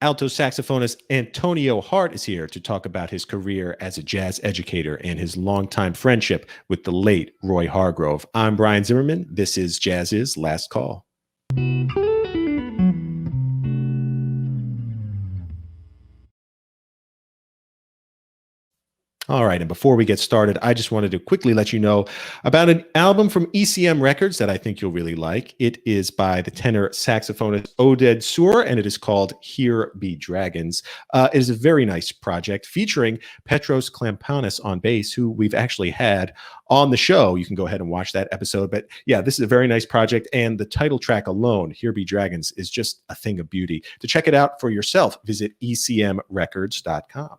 Alto saxophonist Antonio Hart is here to talk about his career as a jazz educator and his longtime friendship with the late Roy Hargrove. I'm Brian Zimmerman. This is Jazziz Last Call. All right, and before we get started, I just wanted to quickly let you know about an album from ECM Records that I think you'll really like. It is by the tenor saxophonist Oded Sur, and it is called Here Be Dragons. It is a very nice project featuring Petros Klampanis on bass, who we've actually had on the show. You can go ahead and watch that episode. But yeah, this is a very nice project, and the title track alone, Here Be Dragons, is just a thing of beauty. To check it out for yourself, visit ecmrecords.com.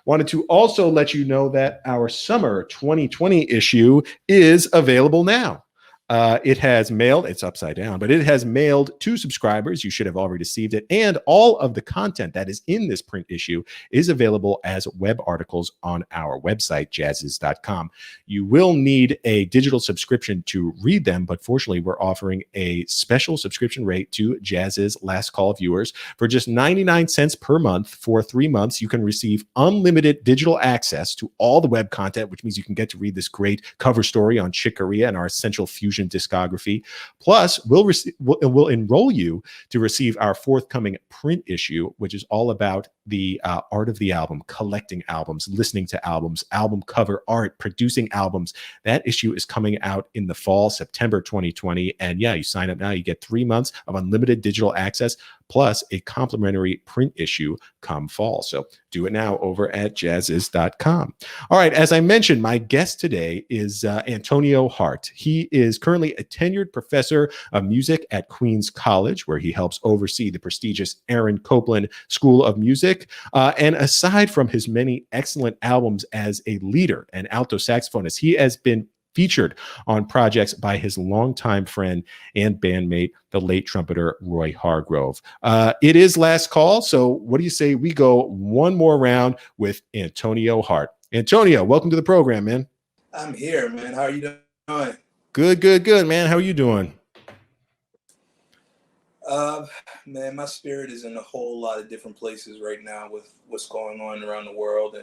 Wanted to also let you know that our summer 2020 issue is available now. It has mailed, it's upside down, but it has mailed to subscribers. You should have already received it. And all of the content that is in this print issue is available as web articles on our website, jazziz.com. You will need a digital subscription to read them, but fortunately, we're offering a special subscription rate to Jazziz Last Call viewers. For just 99 cents per month for 3 months, you can receive unlimited digital access to all the web content, which means you can get to read this great cover story on Chick Corea and our Essential Fusion discography. Plus, we'll enroll you to receive our forthcoming print issue, which is all about the art of the album, collecting albums, listening to albums, album cover art, producing albums. That issue is coming out in the fall, September 2020. And yeah, you sign up now, you get 3 months of unlimited digital access, plus a complimentary print issue come fall. So do it now over at jazziz.com. All right, as I mentioned, my guest today is Antonio Hart. He is currently a tenured professor of music at Queens College, where he helps oversee the prestigious Aaron Copland School of Music. And aside from his many excellent albums as a leader and alto saxophonist, he has been featured on projects by his longtime friend and bandmate, the late trumpeter Roy Hargrove. It is last call, so what do you say we go one more round with Antonio Hart? Antonio, welcome to the program, man. I'm here, man. How are you doing? Good, man. How are you doing? Man, my spirit is in a whole lot of different places right now with what's going on around the world.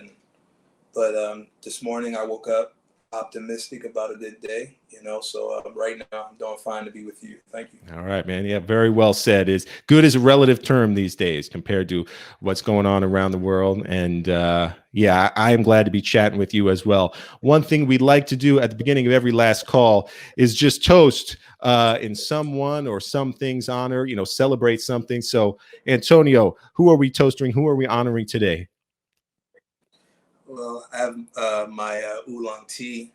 But this morning I woke up optimistic about a good day, so right now I'm doing fine to be with you. Thank you. All right, man. Yeah, very well said. Is good is a relative term these days compared to what's going on around the world. And yeah, I am glad to be chatting with you as well. One thing we'd like to do at the beginning of every last call is just toast in someone or some thing's honor, celebrate something. So Antonio, who are we toasting? Who are we honoring today? Well, I have my oolong tea.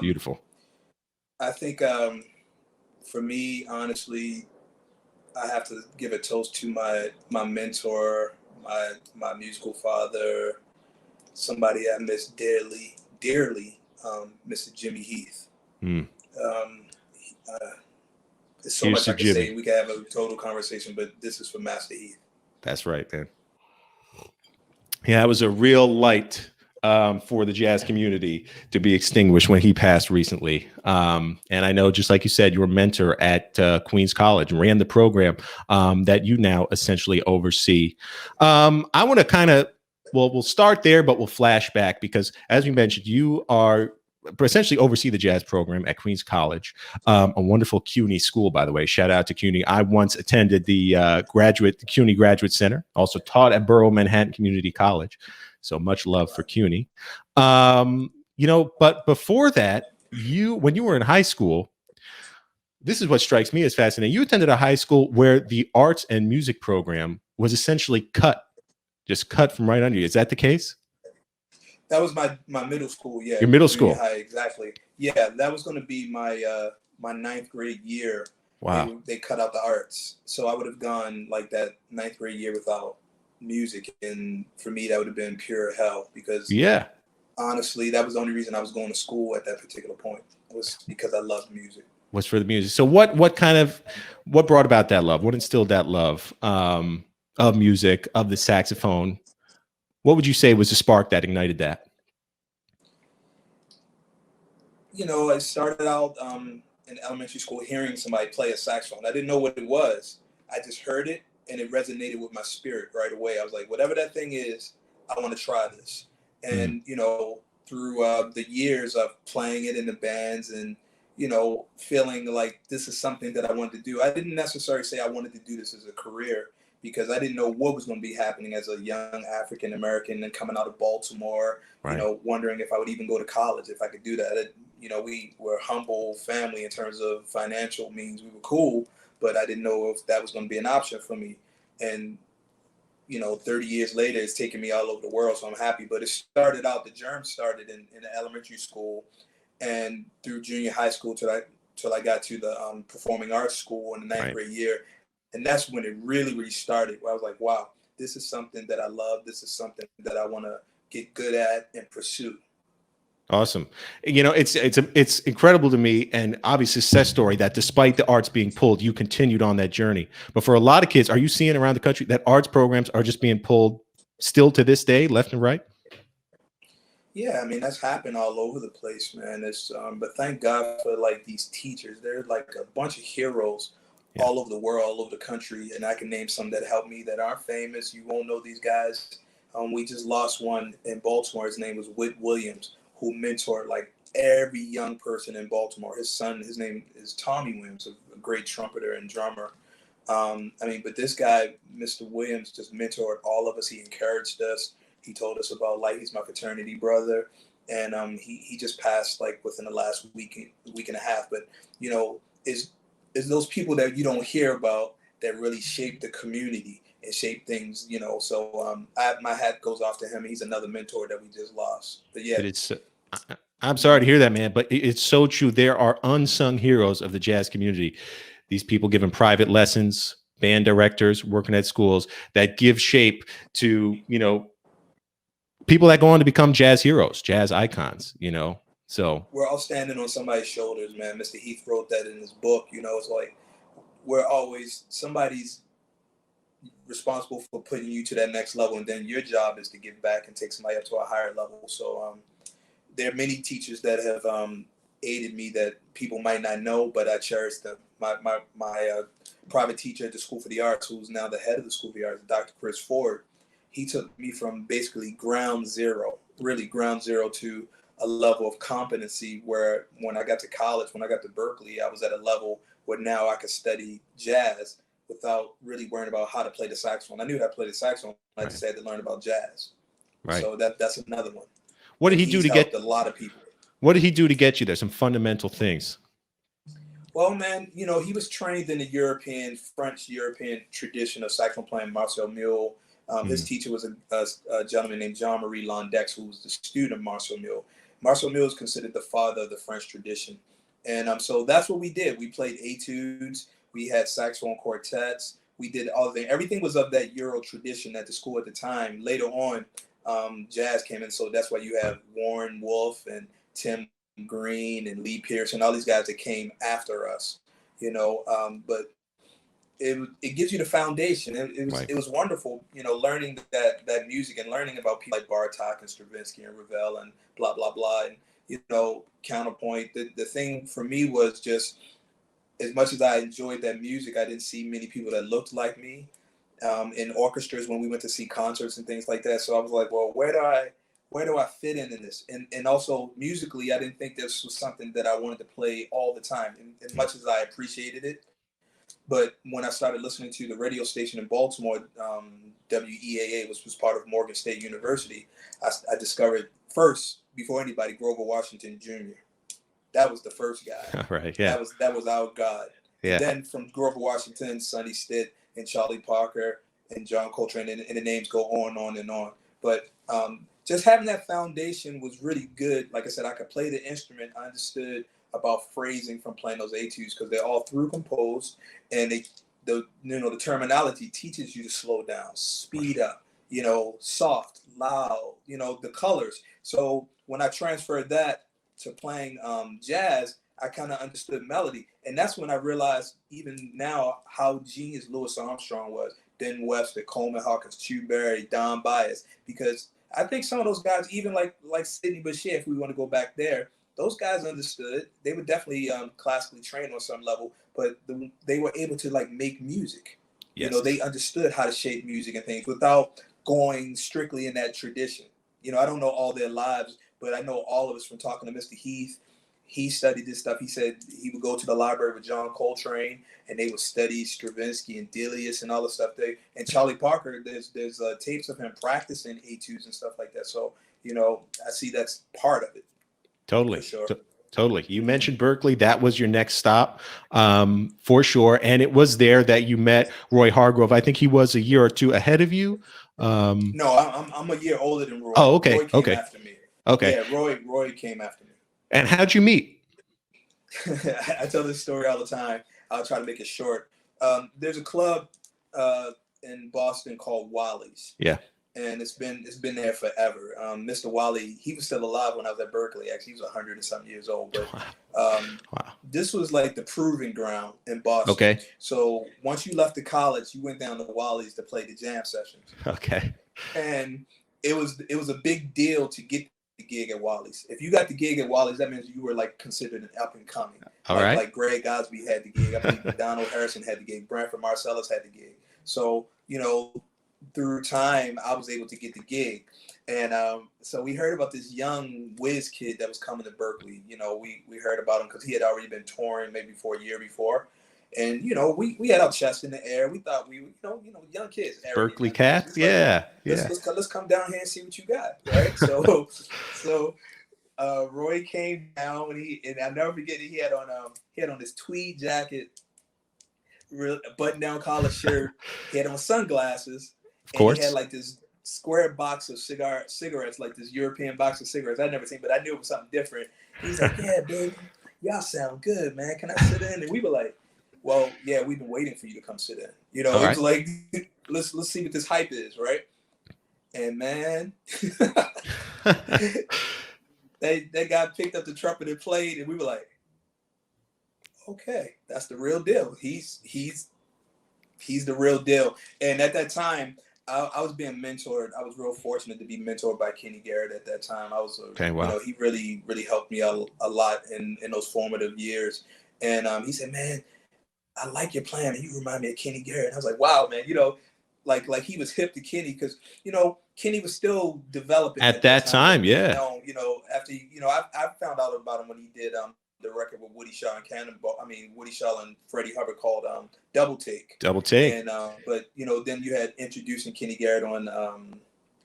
Beautiful. I think for me, honestly, I have to give a toast to my mentor, my musical father, somebody I miss dearly, Mr. Jimmy Heath. There's so much I can say. We could have a total conversation, but this is for Master Heath. That's right, man. Yeah, it was a real light for the jazz community to be extinguished when he passed recently. And I know, just like you said, your mentor at Queens College ran the program that you now essentially oversee. I want to kind of, we'll start there, but we'll flash back because, as we mentioned, you are essentially oversee the jazz program at Queens College, a wonderful CUNY school, by the way. Shout out to CUNY. I once attended the CUNY Graduate Center, also taught at Borough Manhattan Community College. So much love for CUNY. But before that, when you were in high school, this is what strikes me as fascinating. You attended a high school where the arts and music program was essentially cut from right under you. Is that the case? That was my middle school. Yeah. Your middle school. High, exactly. Yeah. That was going to be my ninth grade year. Wow. They cut out the arts. So I would have gone like that ninth grade year without music, and for me that would have been pure hell because honestly that was the only reason I was going to school at that particular point. It was because I loved music. Was for the music. So what brought about that love? What instilled that love of music, of the saxophone? What would you say was the spark that ignited that? I started out in elementary school hearing somebody play a saxophone. I didn't know what it was. I just heard it and it resonated with my spirit right away. I was like, whatever that thing is, I want to try this. Mm. And, through the years of playing it in the bands and, feeling like this is something that I wanted to do. I didn't necessarily say I wanted to do this as a career because I didn't know what was going to be happening as a young African American and coming out of Baltimore, Right. wondering if I would even go to college, if I could do that. We were a humble family in terms of financial means. We were cool, but I didn't know if that was going to be an option for me. And 30 years later, it's taken me all over the world, so I'm happy. But the germ started in elementary school and through junior high school till I got to the performing arts school in the ninth Right. grade year. And that's when it really, really started. Where I was like, wow, this is something that I love. This is something that I want to get good at and pursue. Awesome. It's incredible to me, and obviously success story that despite the arts being pulled, you continued on that journey. But for a lot of kids, are you seeing around the country that arts programs are just being pulled still to this day, left and right? Yeah, I mean that's happened all over the place, man. But thank God for like these teachers. They're like a bunch of heroes Yeah. all over the world, all over the country, and I can name some that helped me that aren't famous. You won't know these guys. We just lost one in Baltimore. His name was Whit Williams, who mentored like every young person in Baltimore. His name is Tommy Williams, a great trumpeter and drummer. But this guy, Mr. Williams, just mentored all of us. He encouraged us. He told us about life. He's my fraternity brother, and he just passed like within the last week and a half. But is those people that you don't hear about that really shape the community and shape things. So my hat goes off to him. He's another mentor that we just lost. But yeah, It is. I'm sorry to hear that, man, but it's so true. There are unsung heroes of the jazz community. These people giving private lessons, band directors, working at schools that give shape to, people that go on to become jazz heroes, jazz icons, So we're all standing on somebody's shoulders, man. Mr. Heath wrote that in his book. It's like we're always somebody's responsible for putting you to that next level, and then your job is to give back and take somebody up to a higher level. So there are many teachers that have aided me that people might not know, but I cherish them. My private teacher at the School for the Arts, who's now the head of the School for the Arts, Dr. Chris Ford, he took me from basically ground zero to a level of competency where when I got to college, when I got to Berkeley, I was at a level where now I could study jazz without really worrying about how to play the saxophone. I knew how to play the saxophone. I just had to learn about jazz. Right. So that's another one. What did he do to get a lot of people? What did he do to get you there? Some fundamental things. Well, man, he was trained in the French European tradition of saxophone playing. Marcel Mule. His teacher was a gentleman named Jean-Marie Londex, who was the student of Marcel Mule. Marcel Mule is considered the father of the French tradition. And so that's what we did. We played etudes. We had saxophone quartets. We did all of that. Everything was of that Euro tradition at the school at the time. Later on, jazz came in. So that's why you have Warren Wolf and Tim Green and Lee Pearson, all these guys that came after us, but it gives you the foundation. It was wonderful, learning that music and learning about people like Bartok and Stravinsky and Ravel and blah, blah, blah. And, counterpoint, the thing for me was just, as much as I enjoyed that music, I didn't see many people that looked like me in orchestras when we went to see concerts and things like that. So I was like, well, where do I fit in this? And also musically, I didn't think this was something that I wanted to play all the time, as much as I appreciated it. But when I started listening to the radio station in Baltimore, WEAA, which was part of Morgan State University, I discovered first, before anybody, Grover Washington Jr. That was the first guy. Right. Yeah. That was our God. Yeah. And then from Grover Washington, Sonny Stitt and Charlie Parker and John Coltrane, and the names go on and on. But just having that foundation was really good. Like I said, I could play the instrument. I understood about phrasing from playing those etudes because they're all through composed, and the terminology teaches you to slow down, speed up, soft, loud, the colors. So when I transferred that to playing jazz, I kind of understood melody, and that's when I realized even now how genius Louis Armstrong was, Ben Webster, Coleman Hawkins, Chu Berry, Don Byas, because I think some of those guys, even like Sidney Bechet, if we want to go back there, those guys understood. They were definitely classically trained on some level, but they were able to like make music. You know, Yes. they understood how to shape music and things without going strictly in that tradition. You know, I don't know all their lives, but I know all of us from talking to Mr. Heath. He studied this stuff. He said he would go to the library with John Coltrane, and they would study Stravinsky and Delius and all the stuff. And Charlie Parker, there's tapes of him practicing etudes and stuff like that. So, you know, I see that's part of it. Totally. For sure. Totally. You mentioned Berkeley. That was your next stop, for sure. And it was there that you met Roy Hargrove. I think he was a year or two ahead of you. No, I'm a year older than Roy. Oh, okay. Roy came Okay. after me. Okay. Yeah, Roy came after me. And how'd you meet? I tell this story all the time. I'll try to make it short. There's a club in Boston called Wally's. Yeah. And it's been there forever. Mr. Wally, he was still alive when I was at Berkeley. Actually, he was 100 and something years old. But Wow. this was like the proving ground in Boston. Okay. So once you left the college, you went down to Wally's to play the jam sessions. Okay. And it was a big deal to get the gig at Wally's. If you got the gig at Wally's, that means you were like considered an up and coming. All right. Like Greg Osby had the gig. I believe Donald Harrison had the gig. Branford Marcellus had the gig. So, you know, through time, I was able to get the gig. And so we heard about this young whiz kid that was coming to Berkeley. You know, we heard about him because he had already been touring maybe for a year before. And, you know, we had our chest in the air. We thought we, you know, young kids. Berkeley cats. Yeah. Let's come down here and see what you got. Right. So Roy came down and I'll never forget it. He had on this tweed jacket, button down collar shirt. He had on sunglasses. Of course. He had like this square box of cigarettes, like this European box of cigarettes I'd never seen, but I knew it was something different. He's like, yeah, baby, y'all sound good, man. Can I sit in? And we were like, well, yeah, we've been waiting for you to come sit in. You know, was like, let's see what this hype is, right? And man, they got picked up the trumpet and played, and we were like, okay, that's the real deal. He's the real deal. And at that time, I was being mentored. I was real fortunate to be mentored by Kenny Garrett at that time. You know, he really helped me out a lot in those formative years. And he said, man, I like your playing, and you remind me of Kenny Garrett. And I was like, wow, man, you know, like he was hip to Kenny because, you know, Kenny was still developing at that time. Yeah. You know, after, you know, I found out about him when he did the record with Woody Shaw and Freddie Hubbard called Double Take. And but you know, then you had introducing Kenny Garrett on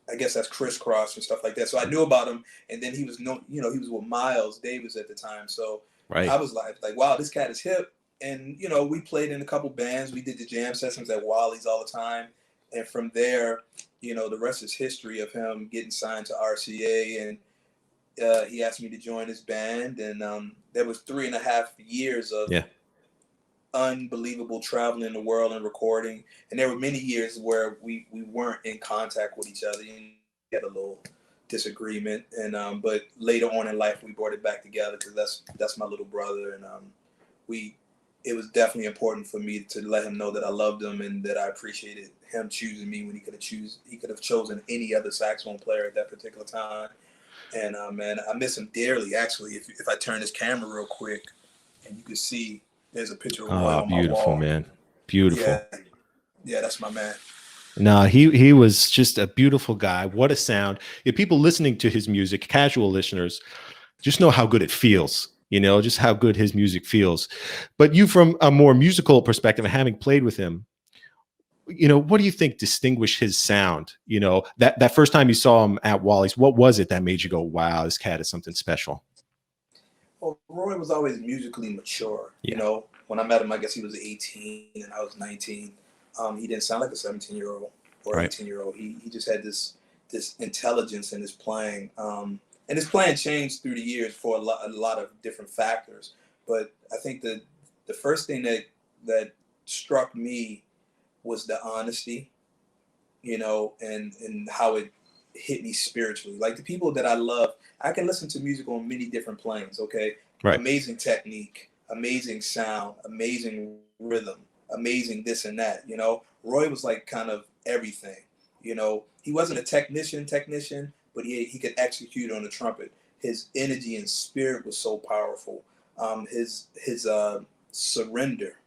I guess that's Crisscross and stuff like that. So I knew about him, and then he was he was with Miles Davis at the time. So I was like, wow, this cat is hip. And you know, we played in a couple bands. We did the jam sessions at Wally's all the time, and from there, you know, the rest is history of him getting signed to RCA, and he asked me to join his band, and there was 3.5 years of unbelievable traveling the world and recording. And there were many years where we weren't in contact with each other. We had a little disagreement, and but later on in life we brought it back together because that's my little brother, and it was definitely important for me to let him know that I loved him and that I appreciated him choosing me when he could have chosen any other saxophone player at that particular time. And man, I miss him dearly. Actually, if I turn this camera real quick, and you can see there's a picture of Roy on my wall. Beautiful, man. Beautiful. Yeah, that's my man. No, he was just a beautiful guy. What a sound. If people listening to his music, casual listeners, just know how good it feels. You know, just how good his music feels. But you, from a more musical perspective, having played with him, you know, what do you think distinguished his sound? You know, that first time you saw him at Wally's, what was it that made you go, wow, this cat is something special? Well, Roy was always musically mature. Yeah. You know, when I met him, I guess he was 18 and I was 19. He didn't sound like a 17-year-old or 18-year-old. He just had this intelligence in his playing. And his playing changed through the years for a lot of different factors. But I think the first thing that struck me was the honesty, you know, and how it hit me spiritually. Like the people that I love, I can listen to music on many different planes, okay? Right. Amazing technique, amazing sound, amazing rhythm, amazing this and that, you know? Roy was like kind of everything, you know? He wasn't a technician, but he could execute on the trumpet. His energy and spirit was so powerful. His surrender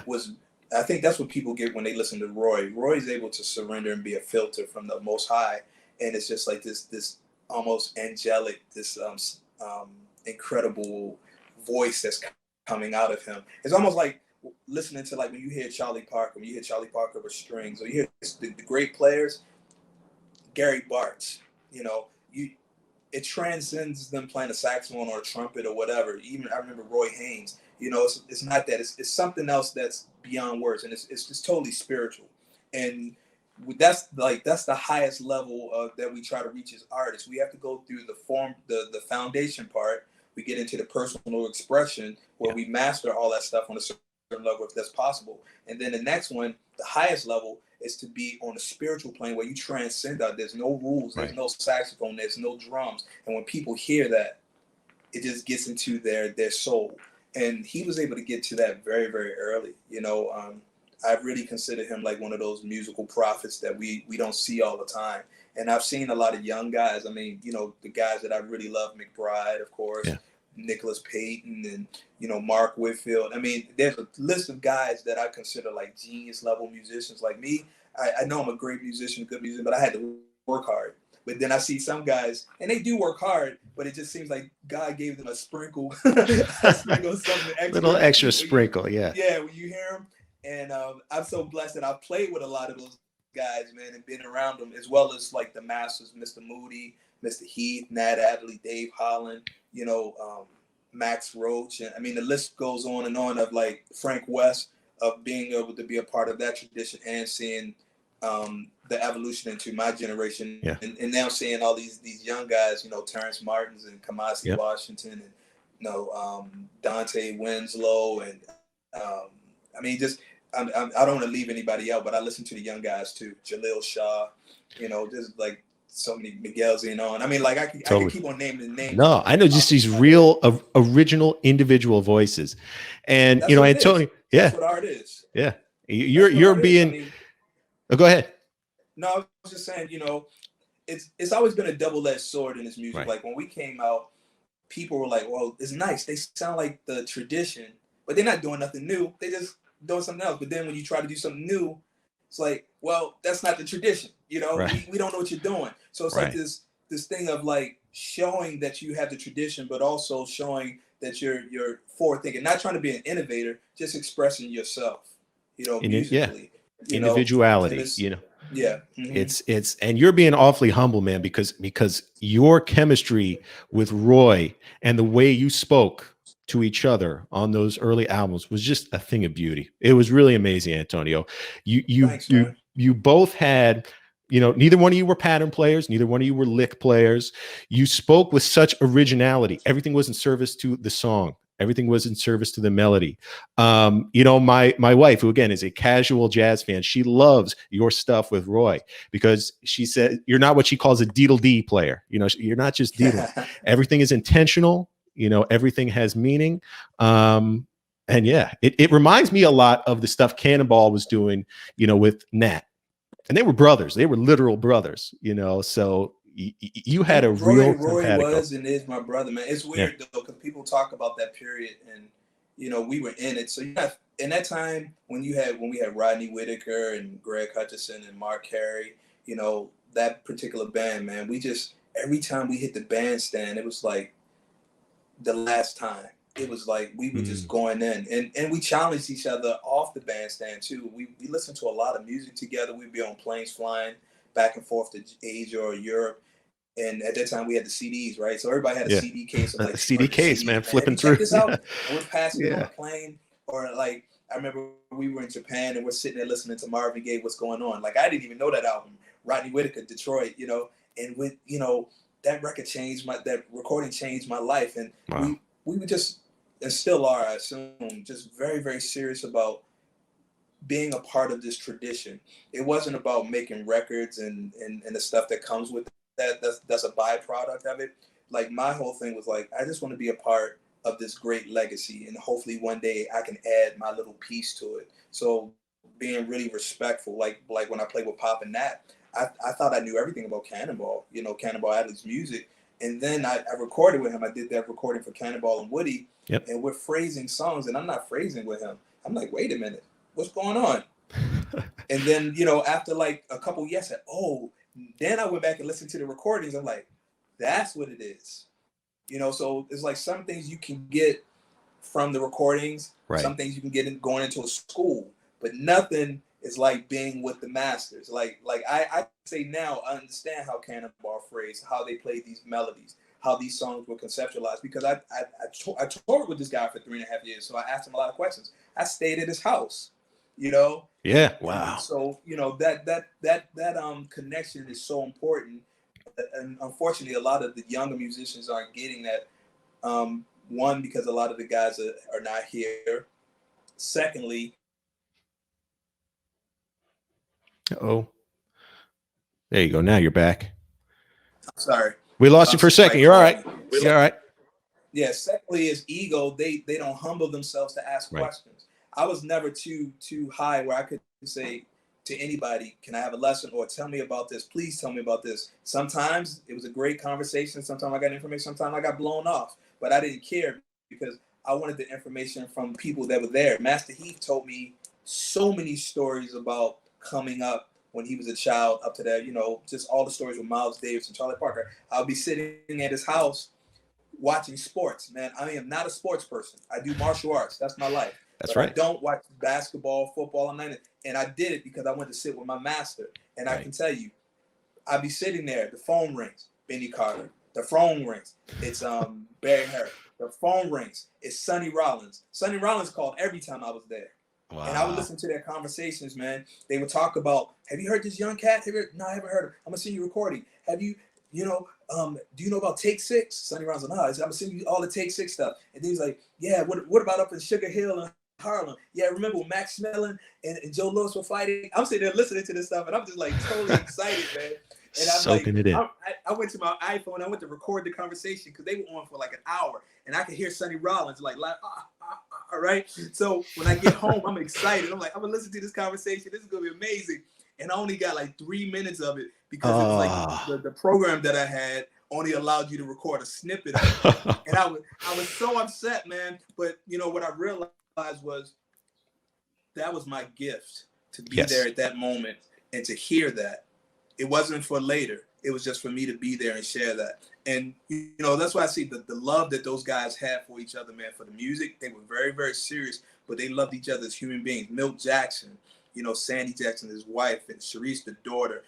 was, I think that's what people get when they listen to Roy. Roy's able to surrender and be a filter from the Most High, and it's just like this almost angelic, this incredible voice that's coming out of him. It's almost like listening to, like, when you hear Charlie Parker, when you hear Charlie Parker with strings, or you hear the great players, Gary Bartz, you know, it transcends them playing a saxophone or a trumpet or whatever. Even I remember Roy Haynes. You know, it's not that. It's something else that's beyond words, and it's just totally spiritual. And that's the highest level that we try to reach as artists. We have to go through the foundation part. We get into the personal expression where we master all that stuff on a certain level, if that's possible. And then the next one, the highest level, is to be on a spiritual plane where you transcend that. There's no rules, there's no saxophone, there's no drums. And when people hear that, it just gets into their soul. And he was able to get to that very, very early. You know, I really consider him like one of those musical prophets that we don't see all the time. And I've seen a lot of young guys. I mean, you know, the guys that I really love, McBride, of course, Nicholas Payton, and, you know, Mark Whitfield. I mean, there's a list of guys that I consider like genius level musicians. Like me, I know I'm a great musician, good musician, but I had to work hard. But then I see some guys, and they do work hard, but it just seems like God gave them a sprinkle, something extra. Little extra sprinkle, yeah. Yeah, when you hear them. And I'm so blessed that I've played with a lot of those guys, man, and been around them, as well as like the masters, Mr. Moody, Mr. Heath, Nat Adderley, Dave Holland, you know, Max Roach. And I mean, the list goes on and on, of like Frank West, of being able to be a part of that tradition and seeing the evolution into my generation, and now seeing all these young guys, you know, Terrence Martins and Kamasi Washington, and, you know, Dante Winslow, and I mean, just I don't want to leave anybody out, but I listen to the young guys too, Jaleel Shaw, you know, just like so many Miguel Zenon. I mean, like I could keep on naming names. No, I know, just these real original individual voices, and that's, you know, Antonio, that's what art is. Yeah, you're being. I mean, oh, go ahead. No, I was just saying, you know, it's always been a double-edged sword in this music. Right. Like when we came out, people were like, "Well, it's nice. They sound like the tradition, but they're not doing nothing new. They just doing something else." But then when you try to do something new, it's like, well, that's not the tradition. You know, we don't know what you're doing. So it's like this thing of like showing that you have the tradition, but also showing that you're forward thinking, not trying to be an innovator, just expressing yourself. You know, musically. You individuality. Know, you know. Yeah. It's and you're being awfully humble, man, because your chemistry with Roy and the way you spoke to each other on those early albums was just a thing of beauty. It was really amazing, Antonio. You both had, you know, neither one of you were pattern players, neither one of you were lick players. You spoke with such originality. Everything was in service to the song. Everything was in service to the melody. You know, my wife, who again is a casual jazz fan, she loves your stuff with Roy because she said you're not what she calls a deedle-dee player. You know, you're not just deedle. Everything is intentional. You know, everything has meaning. And yeah, it reminds me a lot of the stuff Cannonball was doing, you know, with Nat. And they were brothers. They were literal brothers, you know, so you had a real Roy was and is my brother, man. It's weird though, because people talk about that period, and you know, we were in it. So you have in that time when we had Rodney Whitaker and Greg Hutchison and Mark Carey, you know, that particular band, man, we just every time we hit the bandstand, it was like the last time. It was like we were just going in, and we challenged each other off the bandstand too. We listened to a lot of music together. We'd be on planes flying back and forth to Asia or Europe. And at that time, we had the CDs, right? So everybody had a CD case. Of like, CD case, CDs, man, flipping through. This out. And we're passing on a plane. Or like, I remember we were in Japan and we're sitting there listening to Marvin Gaye, What's Going On? Like, I didn't even know that album. Rodney Whitaker, Detroit, you know. And with, you know, that recording changed my life. And we were just, and still are, I assume, just very, very serious about being a part of this tradition. It wasn't about making records and the stuff that comes with that. That's a byproduct of it. Like my whole thing was like, I just want to be a part of this great legacy, and hopefully one day I can add my little piece to it. So being really respectful, like when I played with Pop and Nat, I thought I knew everything about Cannonball, you know, Cannonball Adderley's music. And then I recorded with him. I did that recording for Cannonball and Woody. And we're phrasing songs, and I'm not phrasing with him. I'm like, wait a minute. what's going on? And then, after like a couple years, I said, oh, then I went back and listened to the recordings. I'm like, that's what it is. So it's like some things you can get from the recordings, Right. some things you can get in going into a school, but nothing is like being with the masters. Like I say now, I understand how Cannonball phrased, how they played these melodies, how these songs were conceptualized, because I toured with this guy for 3.5 years. So I asked him a lot of questions. I stayed at his house, Yeah. and so that connection is so important. And unfortunately, a lot of the younger musicians aren't getting that. One, because a lot of the guys are not here. Secondly, Oh, there you go. Now you're back. I'm sorry, We lost you for a second. You're all right. You're all right. Yeah. Secondly, is ego. They don't humble themselves to ask questions. I was never too high where I could say to anybody, "Can I have a lesson?" or "Tell me about this. Please tell me about this." Sometimes it was a great conversation. Sometimes I got information. Sometimes I got blown off, but I didn't care because I wanted the information from people that were there. Master Heath told me so many stories about coming up when he was a child up to that, just all the stories with Miles Davis and Charlie Parker. I'll be sitting at his house watching sports, man. I am not a sports person. I do martial arts. That's my life. That's but right. I don't watch basketball, football, and I did it because I went to sit with my master. And I can tell you, I'll be sitting there. The phone rings. Benny Carter. The phone rings. It's Barry Harris. The phone rings. It's Sonny Rollins. Sonny Rollins called every time I was there. Wow. And I would listen to their conversations, man. They would talk about, have you heard this young cat? No, I haven't heard of him. I'm going to send you a recording. Have you, do you know about Take Six? Sonny Rollins, no, I'm going to send you all the Take Six stuff. And then he's like, yeah, what about up in Sugar Hill and Harlem? Yeah, remember when Max Mellon and Joe Louis were fighting? I'm sitting there listening to this stuff, and I'm just like totally excited, man. And I'm soaking like, it in. I went to my iPhone. I went to record the conversation because they were on for like an hour, and I could hear Sonny Rollins like all right. So when I get home, I'm excited. I'm like, I'm gonna listen to this conversation. This is gonna be amazing. And I only got like 3 minutes of it because it was like the program that I had only allowed you to record a snippet of it. And I was so upset, man. But what I realized was that was my gift to be there at that moment and to hear that. It wasn't for later. It was just for me to be there and share that. And, that's why I see the love that those guys had for each other, man, for the music. They were very, very serious, but they loved each other as human beings. Milt Jackson, Sandy Jackson, his wife, and Sharice, the daughter,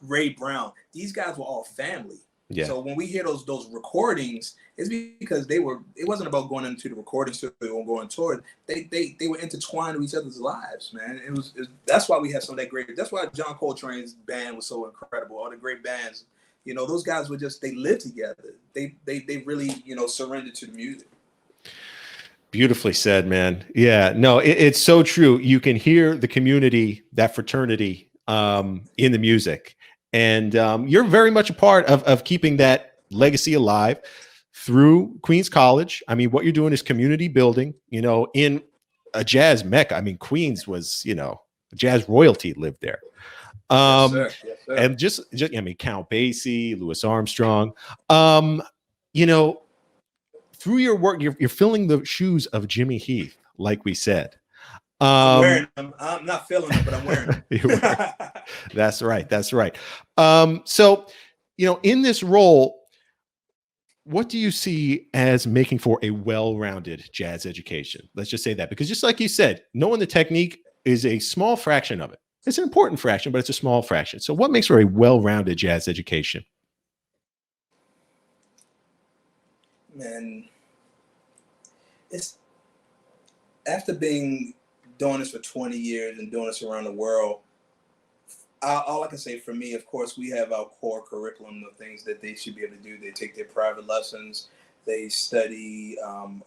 Ray Brown. These guys were all family. Yeah. So when we hear those recordings, it's because it wasn't about going into the recording studio and going toward. They were intertwined with each other's lives, man. That's why we have some of that great. That's why John Coltrane's band was so incredible. All the great bands, those guys were just, they lived together. They really, surrendered to the music. Beautifully said, man. Yeah, no, it's so true. You can hear the community, that fraternity, in the music. And you're very much a part of keeping that legacy alive through Queens College. I mean, what you're doing is community building, in a jazz mecca. I mean, Queens was, jazz royalty lived there. Yes, sir. Yes, sir. And just, I mean, Count Basie, Louis Armstrong, through your work, you're filling the shoes of Jimmy Heath, like we said. I'm wearing them. I'm not feeling them, but I'm wearing them. That's right. That's right. So, in this role, what do you see as making for a well-rounded jazz education? Let's just say that, because just like you said, knowing the technique is a small fraction of it. It's an important fraction, but it's a small fraction. So what makes for a well-rounded jazz education? Man, it's after doing this for 20 years and doing this around the world, all I can say for me, of course, we have our core curriculum of things that they should be able to do. They take their private lessons, they study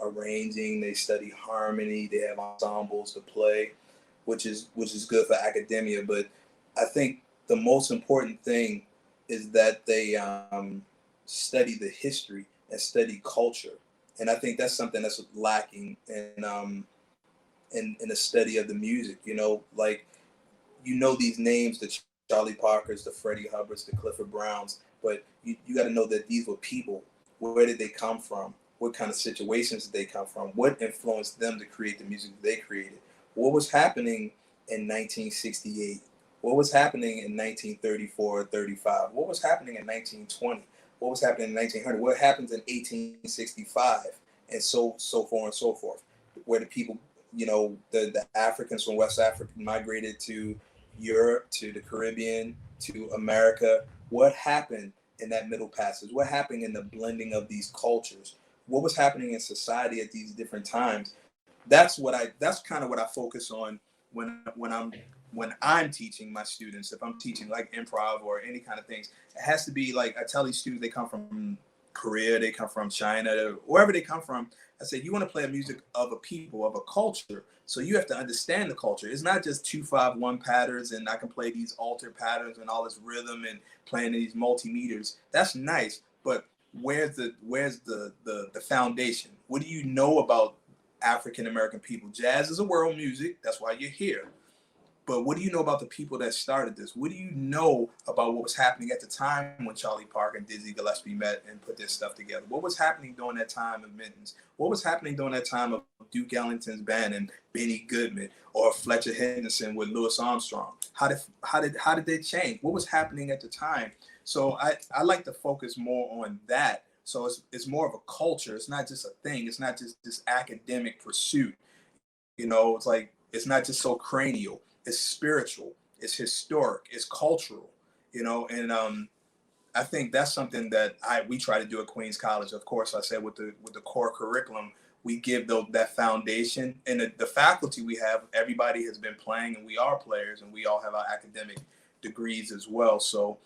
arranging, they study harmony, they have ensembles to play, which is good for academia. But I think the most important thing is that they study the history and study culture. And I think that's something that's lacking in the study of the music, these names, the Charlie Parkers, the Freddie Hubbards, the Clifford Browns, but you got to know that these were people. Where did they come from? what kind of situations they come from, what influenced them to create the music that they created, what was happening in 1968, what was happening in 1934 or 35, what was happening in 1920, what was happening in 1900, what happens in 1865, and so forth and so forth, where the people, the Africans from West Africa migrated to Europe, to the Caribbean, to America. What happened in that middle passage? What happened in the blending of these cultures? What was happening in society at these different times? That's kind of what I focus on when I'm teaching my students. If I'm teaching like improv or any kind of things, it has to be like, I tell these students, they come from Korea, they come from China, wherever they come from. I said, you want to play a music of a people, of a culture. So you have to understand the culture. It's not just 2-5-1 patterns and I can play these altered patterns and all this rhythm and playing these multimeters. That's nice, but where's the foundation? What do you know about African American people? Jazz is a world music. That's why you're here. But what do you know about the people that started this? What do you know about what was happening at the time when Charlie Parker and Dizzy Gillespie met and put their stuff together? What was happening during that time of Minton's? What was happening during that time of Duke Ellington's band and Benny Goodman or Fletcher Henderson with Louis Armstrong? How did they change? What was happening at the time? So I like to focus more on that. So it's more of a culture. It's not just a thing. It's not just this academic pursuit. It's like, it's not just so cranial. It's spiritual, it's historic, it's cultural, and I think that's something that we try to do at Queens College. Of course, I said with the core curriculum, we give that foundation, and the faculty we have, everybody has been playing, and we are players, and we all have our academic degrees as well. So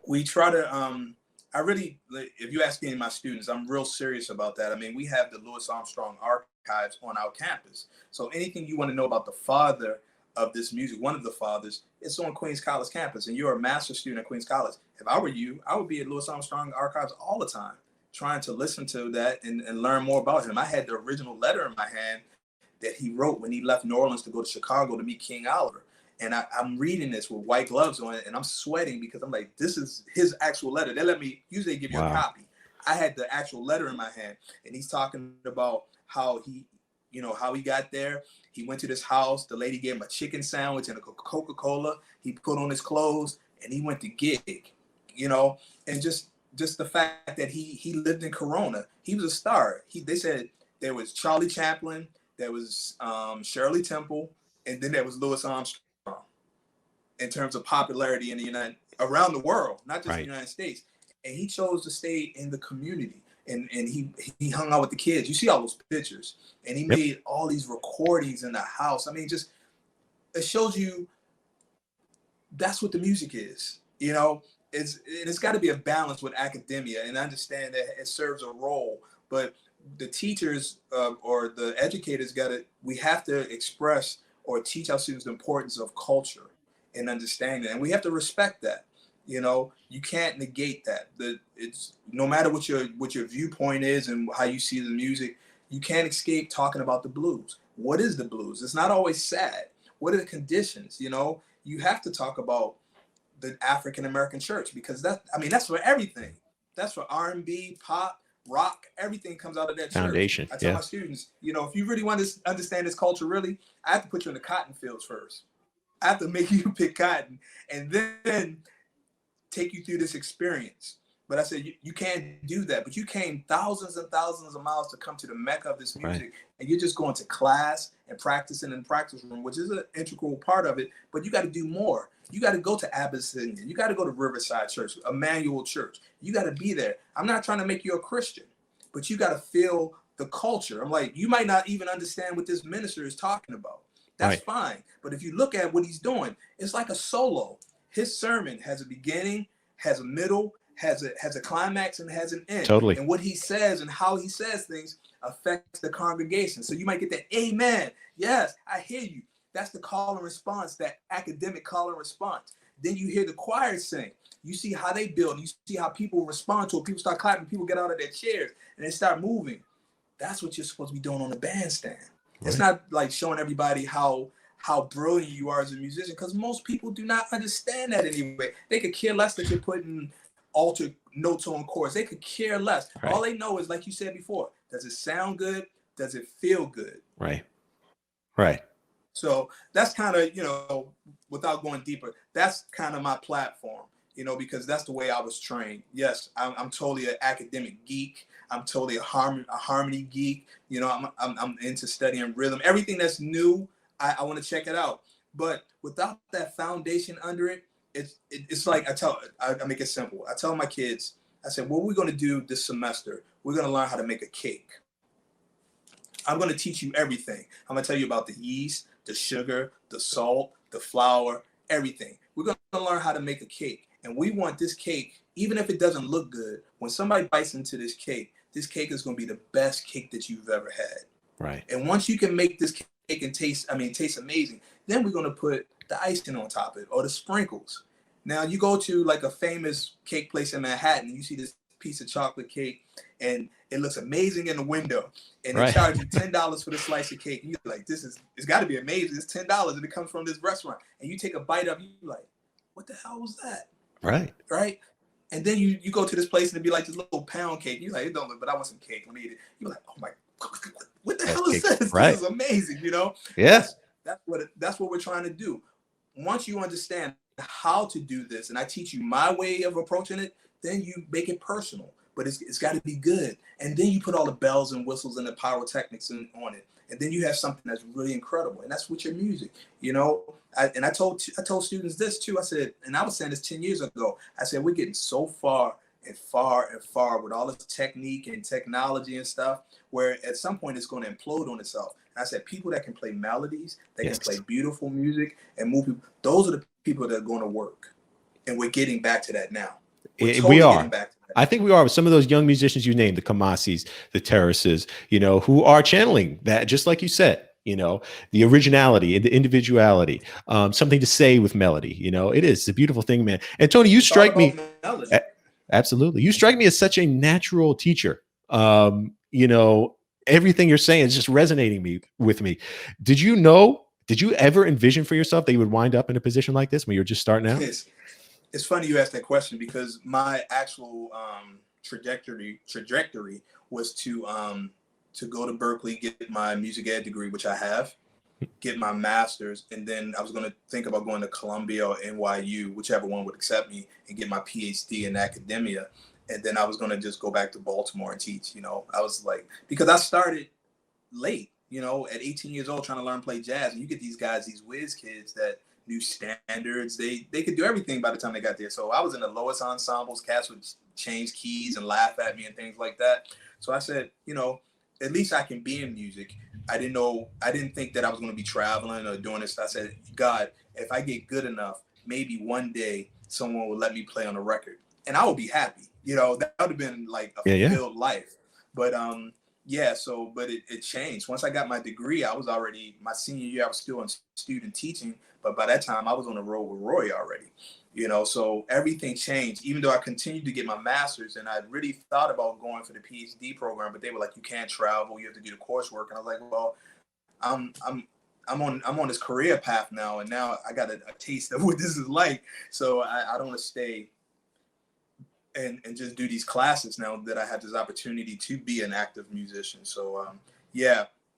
we try to, if you ask any of my students, I'm real serious about that. I mean, we have the Louis Armstrong archives on our campus. So anything you want to know about the father of this music, one of the fathers, it's on Queens College campus, and you're a master's student at Queens College. If I were you, I would be at Louis Armstrong archives all the time, trying to listen to that and learn more about him. I had the original letter in my hand that he wrote when he left New Orleans to go to Chicago to meet King Oliver. And I'm reading this with white gloves on, and I'm sweating because I'm like, this is his actual letter. Usually they give you a copy. I had the actual letter in my hand, and he's talking about how he got there. He went to this house. The lady gave him a chicken sandwich and a Coca-Cola. He put on his clothes and he went to gig, and just the fact that he lived in Corona. He was a star. They said there was Charlie Chaplin, there was Shirley Temple, and then there was Louis Armstrong in terms of popularity around the world, not just the United States. And he chose to stay in the community. And he hung out with the kids. You see all those pictures, and he made all these recordings in the house. I mean, just it shows you that's what the music is. It's got to be a balance with academia, and understand that it serves a role. But the teachers or the educators we have to express or teach our students the importance of culture and understanding, and we have to respect that. You can't negate that. It's no matter what your viewpoint is and how you see the music, you can't escape talking about the blues. What is the blues? It's not always sad. What are the conditions? You have to talk about the African American church, because that's for everything. That's for R&B, pop, rock. Everything comes out of that foundation. Church. I tell my students, if you really want to understand this culture, really, I have to put you in the cotton fields first. I have to make you pick cotton, and then take you through this experience. But I said, you can't do that. But you came thousands and thousands of miles to come to the mecca of this music, and you're just going to class and practicing in the practice room, which is an integral part of it. But you got to do more. You got to go to Abyssinia. You got to go to Riverside Church, Emmanuel Church. You got to be there. I'm not trying to make you a Christian, but you got to feel the culture. I'm like, you might not even understand what this minister is talking about. That's fine. But if you look at what he's doing, it's like a solo. His sermon has a beginning, has a middle, has a climax, and has an end. Totally. And what he says and how he says things affects the congregation. So you might get that amen. Yes, I hear you. That's the call and response, that academic call and response. Then you hear the choir sing. You see how they build. You see how people respond to it. People start clapping. People get out of their chairs and they start moving. That's what you're supposed to be doing on the bandstand. Right. It's not like showing everybody how brilliant you are as a musician, because most people do not understand that anyway. They could care less that you're putting alter notes on chords. They could care less. Right. All they know is, like you said before, does it sound good? Does it feel good? Right. Right. So that's kind of, without going deeper, that's kind of my platform, because that's the way I was trained. Yes, I'm totally an academic geek. I'm totally a harmony geek. I'm into studying rhythm. Everything that's new, I want to check it out. But without that foundation under it, it's like I make it simple. I tell my kids, I said, what we're going to do this semester, we're going to learn how to make a cake. I'm going to teach you everything. I'm going to tell you about the yeast, the sugar, the salt, the flour, everything. We're going to learn how to make a cake. And we want this cake, even if it doesn't look good, when somebody bites into this cake is going to be the best cake that you've ever had. Right. And once you can make this cake and taste amazing, then we're going to put the icing on top of it or the sprinkles. Now you go to like a famous cake place in Manhattan, and you see this piece of chocolate cake and it looks amazing in the window, and they charge you $10 for the slice of cake. And you're like, it's got to be amazing. It's $10 and it comes from this restaurant. And you take a bite of it, you're like, what the hell was that? Right. And then you go to this place and it'd be like this little pound cake. You're like, it don't look, but I want some cake. Let me eat it. You're like, oh my, what the hell is this? Right. This is amazing, Yes. That's what we're trying to do. Once you understand how to do this, and I teach you my way of approaching it, then you make it personal. But it's got to be good. And then you put all the bells and whistles and the pyrotechnics on it. And then you have something that's really incredible. And that's with your music, I told students this too. I said, and I was saying this 10 years ago, I said, we're getting so far and far with all this technique and technology and stuff, where at some point it's going to implode on itself. And I said, people that can play melodies, that can play beautiful music and move people, those are the people that are going to work. And we're getting back to that now. We are. I think we are with some of those young musicians you named, the Kamasis, the Terraces, who are channeling that, just like you said, the originality and the individuality, something to say with melody. It's a beautiful thing, man. And Tony, you strike me. Absolutely. You strike me as such a natural teacher. Everything you're saying is just resonating with me. Did you ever envision for yourself that you would wind up in a position like this when you're just starting out? It's funny you asked that question, because my actual trajectory was to go to Berkeley, get my music ed degree, which I have, get my master's, and then I was going to think about going to Columbia or NYU, whichever one would accept me, and get my PhD in academia. And then I was going to just go back to Baltimore and teach. I was like, because I started late, at 18 years old, trying to learn to play jazz. And you get these guys, these whiz kids that knew standards. They could do everything by the time they got there. So I was in the lowest ensembles. Cats would change keys and laugh at me and things like that. So I said, at least I can be in music. I didn't think that I was going to be traveling or doing this. I said, God, if I get good enough, maybe one day someone will let me play on a record, and I would be happy. That would have been like a fulfilled life. But but it changed. Once I got my degree, I was already, my senior year, I was still in student teaching, but by that time I was on the road with Roy already. So everything changed, even though I continued to get my master's, and I really thought about going for the PhD program, but they were like, you can't travel, you have to do the coursework. And I was like, well, I'm on this career path now, and now I got a taste of what this is like. So I don't want to stay and just do these classes now that I have this opportunity to be an active musician. So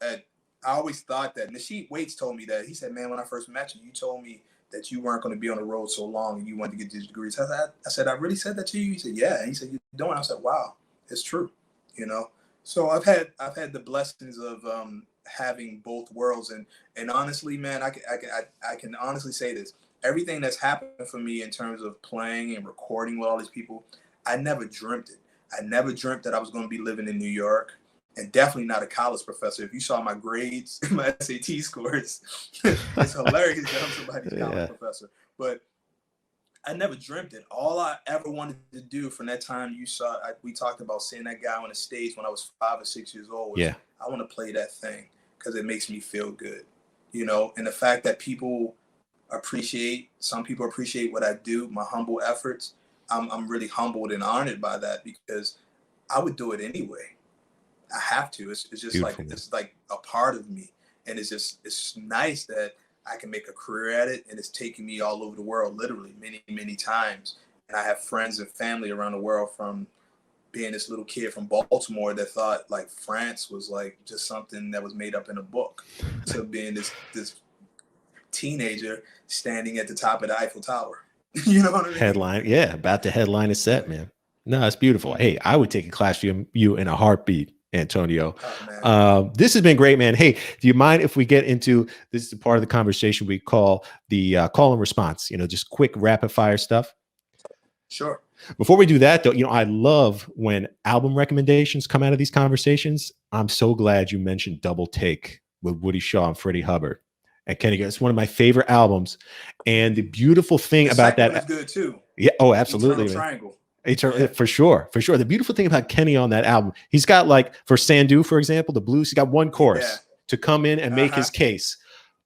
I always thought that. Nasheed Waits told me that. He said, man, when I first met you, you told me that you weren't going to be on the road so long and you wanted to get these degrees. I said, I really said that to you? He said, yeah. And he said, you don't. I said, wow, it's true. So I've had the blessings of having both worlds. And honestly, man, I can honestly say this. Everything that's happened for me in terms of playing and recording with all these people, I never dreamt it. I never dreamt that I was going to be living in New York, and definitely not a college professor. If you saw my grades, my SAT scores, it's hilarious that I'm somebody's college professor. But I never dreamt it. All I ever wanted to do from that time we talked about seeing that guy on the stage when I was 5 or 6 years old. Was, I want to play that thing because it makes me feel good, and the fact that some people appreciate what I do, my humble efforts. I'm really humbled and honored by that, because I would do it anyway. I have to. It's just beautiful, it's like a part of me, and it's nice that I can make a career at it, and it's taking me all over the world, literally many, many times. I have friends and family around the world, from being this little kid from Baltimore that thought like France was like just something that was made up in a book, to being this teenager standing at the top of the Eiffel Tower. You know what I mean? Headline. Yeah. About to headline a set, man. No, it's beautiful. Hey, I would take a class from you in a heartbeat, Antonio. This has been great, man. Hey, do you mind if we get into, this is the part of the conversation we call the call and response, just quick rapid fire stuff? Sure. Before we do that, though, I love when album recommendations come out of these conversations. I'm so glad you mentioned Double Take with Woody Shaw and Freddie Hubbard and Kenny. It's one of my favorite albums. And the beautiful thing about that is good too. Yeah. Oh, absolutely. Eternal Triangle. Yeah. For sure. The beautiful thing about Kenny on that album, he's got, like, for Sandu, for example, the blues, he's got one chorus to come in and make his case.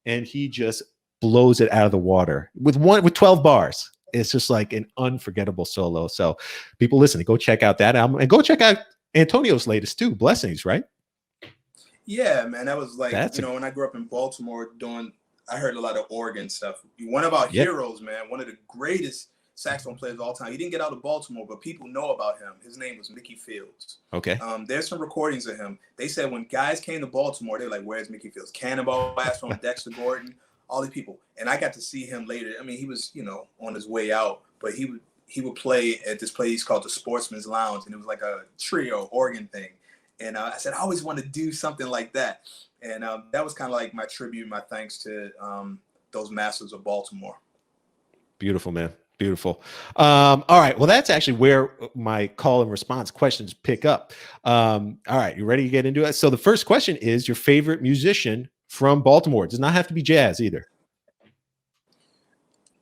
And he just blows it out of the water with 12 bars. It's just like an unforgettable solo. So people listening, go check out that album and go check out Antonio's latest too, Blessings, right? Yeah, man. That was like, when I grew up in Baltimore I heard a lot of organ stuff. One of our heroes, man, one of the greatest saxophone players of all time. He didn't get out of Baltimore, but people know about him. His name was Mickey Fields. Okay. There's some recordings of him. They said when guys came to Baltimore, they're like, where's Mickey Fields? Cannonball Blast from Dexter Gordon. All these people. And I got to see him later. I mean, he was, on his way out, but he would play at this place called the Sportsman's Lounge, and it was like a trio organ thing. And I said, I always want to do something like that. And that was kind of like my tribute, my thanks to those masters of Baltimore. Beautiful, man. Beautiful. All right. Well, that's actually where my call and response questions pick up. All right. You ready to get into it? So the first question is your favorite musician from Baltimore. It does not have to be jazz either.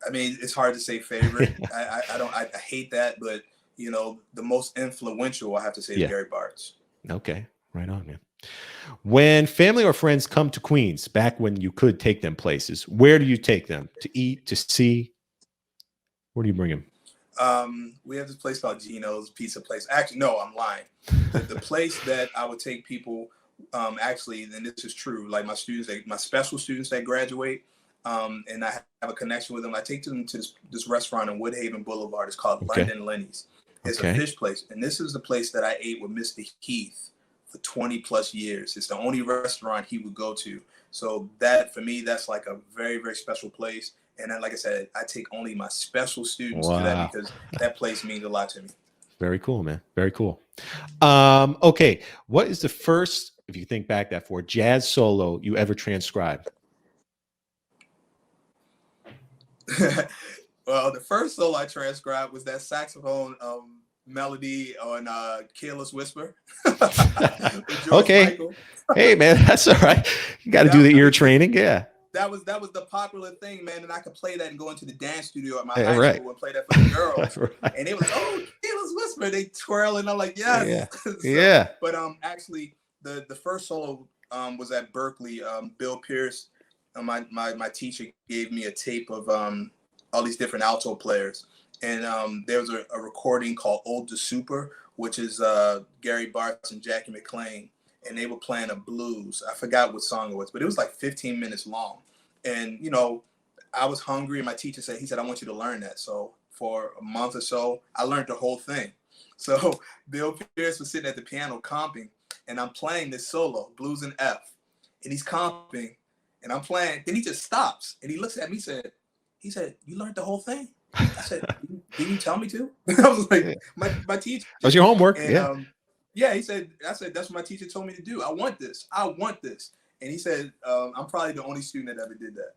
I mean, it's hard to say favorite. I hate that, but the most influential, I have to say, is Gary Bartz. Okay, right on, man. When family or friends come to Queens, back when you could take them places, where do you take them to eat, to see? Where do you bring them? We have this place called Gino's Pizza Place. Actually, no, I'm lying. The place that I would take people. Actually, and this is true, like my students, my special students that graduate, and I have a connection with them. I take them to this restaurant in Woodhaven Boulevard. It's called London Lenny's. It's a fish place. And this is the place that I ate with Mr. Heath for 20 plus years. It's the only restaurant he would go to. So that, for me, that's like a very, very special place. And then, like I said, I take only my special students to that, because that place means a lot to me. Very cool, man. Very cool. Okay. What is the first, if you think back that for jazz solo you ever transcribed? Well, the first solo I transcribed was that saxophone melody on Careless Whisper. Okay. Michael. Hey, man, that's all right. You got to do the ear training. Yeah. That was the popular thing, man. And I could play that and go into the dance studio at my high school and play that for the girls. Right. And they were like, oh, Careless Whisper. They twirl, and I'm like, yes. Yeah. But actually, the first solo was at Berkeley. Bill Pierce, my teacher, gave me a tape of all these different alto players. And there was a recording called Ode to Super, which is Gary Bartz and Jackie McLean. And they were playing a blues. I forgot what song it was, but it was like 15 minutes long. And, I was hungry, and my teacher said, I want you to learn that. So for a month or so, I learned the whole thing. So Bill Pierce was sitting at the piano comping, and I'm playing this solo, blues in F. And he's comping, and I'm playing. Then he just stops, and he looks at me, he said, you learned the whole thing? I said, didn't you tell me to? I was like, my teacher. That was your homework. And, yeah, I said, that's what my teacher told me to do. I want this. And he said, I'm probably the only student that ever did that.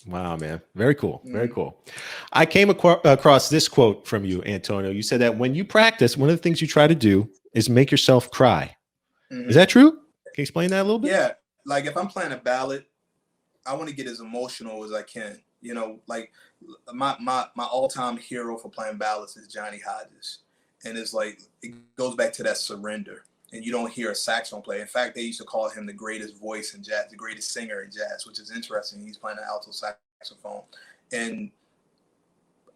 Wow, man. Very cool. Very cool. I came across this quote from you, Antonio. You said that when you practice, one of the things you try to do is make yourself cry. Is that true? Can you explain that a little bit? Yeah. Like if I'm playing a ballad, I want to get as emotional as I can. Like my all-time hero for playing ballads is Johnny Hodges. And it's like, it goes back to that surrender. And you don't hear a saxophone player. In fact, they used to call him the greatest voice in jazz, the greatest singer in jazz, which is interesting. He's playing an alto saxophone. And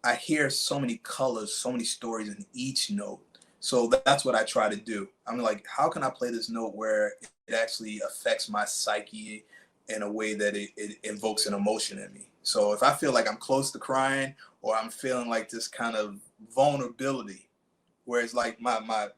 I hear so many colors, so many stories in each note. So that's what I try to do. I'm like, how can I play this note where it actually affects my psyche in a way that it invokes an emotion in me? So if I feel like I'm close to crying, or I'm feeling like this kind of vulnerability, where it's like my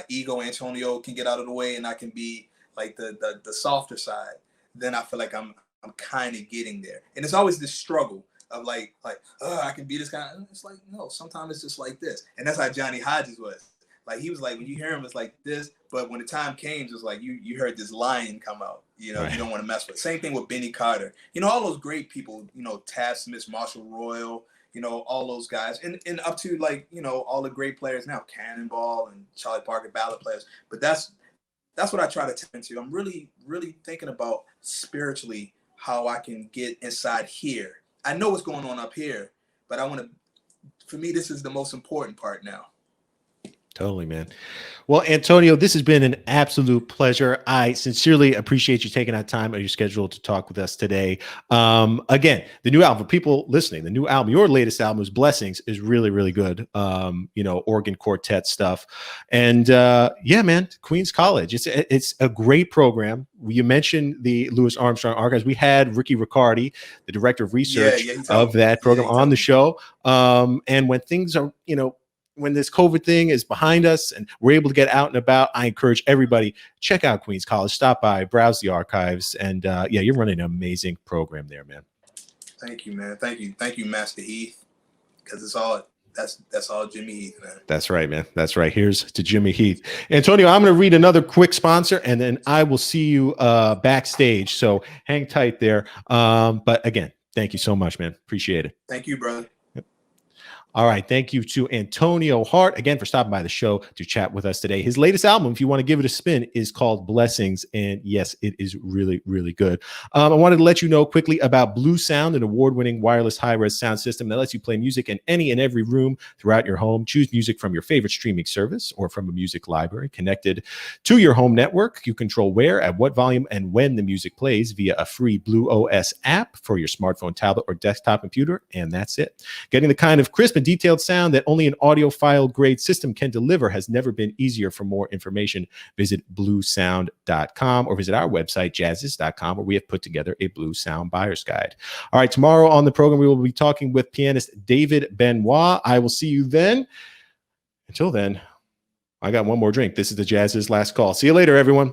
ego, Antonio, can get out of the way, and I can be like the softer side, then I feel like I'm kind of getting there. And it's always this struggle of like I can be this kind of, it's like, no, sometimes it's just like this. And that's how Johnny Hodges was. Like, he was like, when you hear him, it's like this, but when the time came, it's like you heard this lion come out, you know, right. You don't want to mess with. Same thing with Benny Carter. You know, all those great people, you know, Tab Smith, Marshall Royal, you know, all those guys, and up to, like, you know, all the great players now, Cannonball and Charlie Parker, ballad players. But that's what I try to tap into. I'm really, really thinking about spiritually how I can get inside here. I know what's going on up here, but I want to, for me, this is the most important part now. Totally, man. Well, Antonio, this has been an absolute pleasure. I sincerely appreciate you taking out time on your schedule to talk with us today. Again, the new album, for people listening, the new album, your latest album is Blessings, is really, really good. You know, organ quartet stuff. And yeah, man, Queens College, it's a great program. You mentioned the Louis Armstrong Archives. We had Ricky Riccardi, the director of research of that program, on the show. And when things are, you know, when this COVID thing is behind us and we're able to get out and about, I encourage everybody, check out Queens College, stop by, browse the archives. And yeah, you're running an amazing program there, man. Thank you, man. Thank you, Master Heath. Because it's all, that's all Jimmy Heath, man. That's right, man. That's right. Here's to Jimmy Heath. Antonio, I'm going to read another quick sponsor, and then I will see you backstage. So hang tight there. But again, thank you so much, man. Appreciate it. Thank you, brother. All right. Thank you to Antonio Hart again for stopping by the show to chat with us today. His latest album, if you want to give it a spin, is called Blessings. And yes, it is really, really good. I wanted to let you know quickly about Blue Sound, an award-winning wireless high-res sound system that lets you play music in any and every room throughout your home. Choose music from your favorite streaming service or from a music library connected to your home network. You control where, at what volume, and when the music plays via a free Blue OS app for your smartphone, tablet, or desktop computer. And that's it. Getting the kind of crisp and detailed sound that only an audiophile grade system can deliver has never been easier. For more information, visit bluesound.com or visit our website, jazziz.com, where we have put together a Blue Sound buyer's guide. All right, tomorrow on the program, we will be talking with pianist David Benoit. I will see you then. Until then, I got one more drink. This is the Jazziz Last Call. See you later, everyone.